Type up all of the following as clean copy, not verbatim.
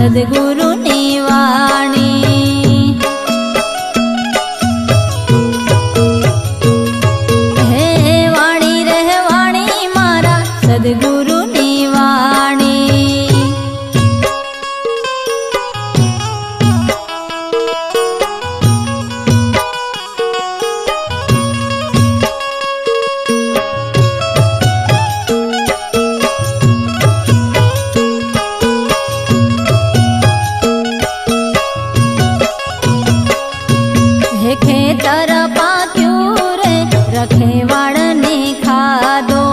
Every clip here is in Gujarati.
સદગુરુની વાણી। હે વાણી રે વાણી મારા સદગુરુની વાણી। ખેતર પાક્યું રે રખેવાળને ખાધો।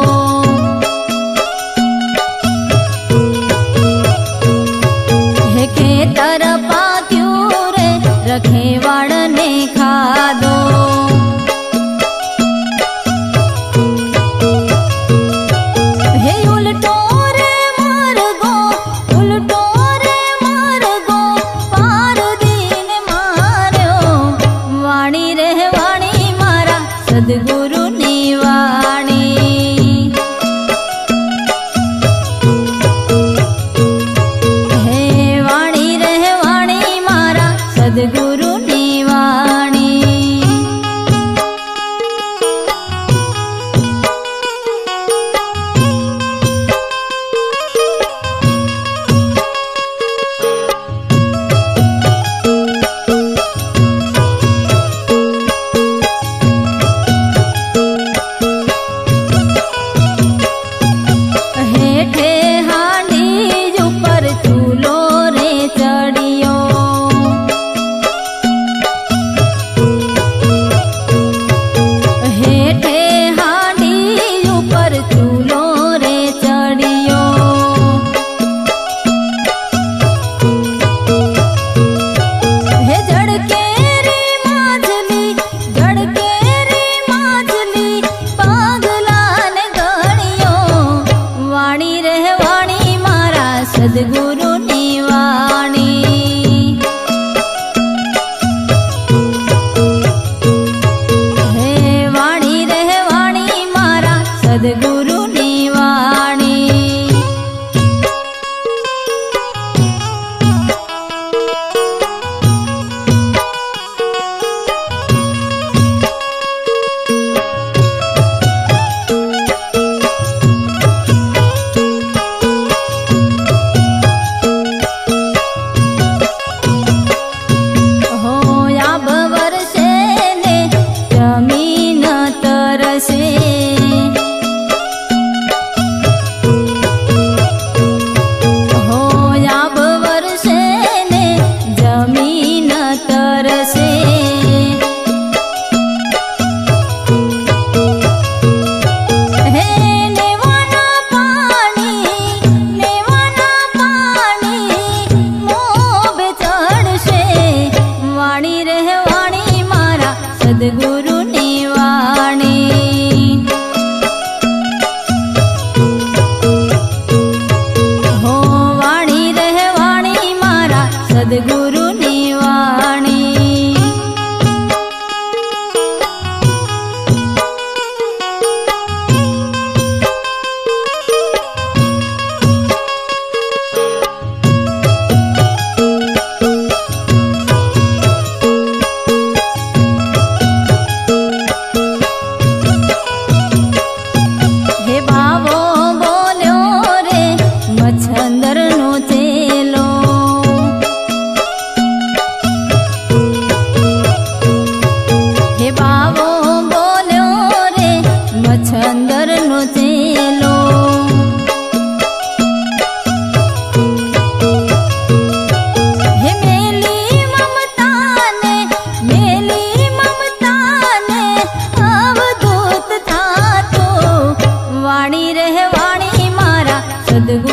હે ખેતર પાક્યું રે રખેવાળને ખાધો। હે ઉલટો રે માર્ગો ઉલટો રે માર્ગો પાર દીન માર્યો। વાણી રે વાણી મારા સદગુરુની વાણી। હે વાણી રે વાણી મારા સદગુરુની વાણી। હેઠે હાંડી ઉપર ચૂલો રે ચડ્યો। હેઠે હાંડી ઉપર ચૂલો રે ચડ્યો। હે જડકે રે માછલી જડકે રે માછલી પાગલાને ગણ્યો। વાણી રે વાણી મારા સદગુરુની વાણી। હે વાણી રે વાણી મારા સદગુરુની વાણી। સદગુરુની વાણી। હો વાણી રે વાણી મારા સદગુરુની વાણી। હે બાવો બોલ્યો રે મચ્છંદરનો ચેલો। હે બાવો બોલ્યો રે મચ્છંદરનો ચેલો। હે મેલી મમતાને અવધૂત થાતો। વાણી રે વાણી મારા સદગુરુ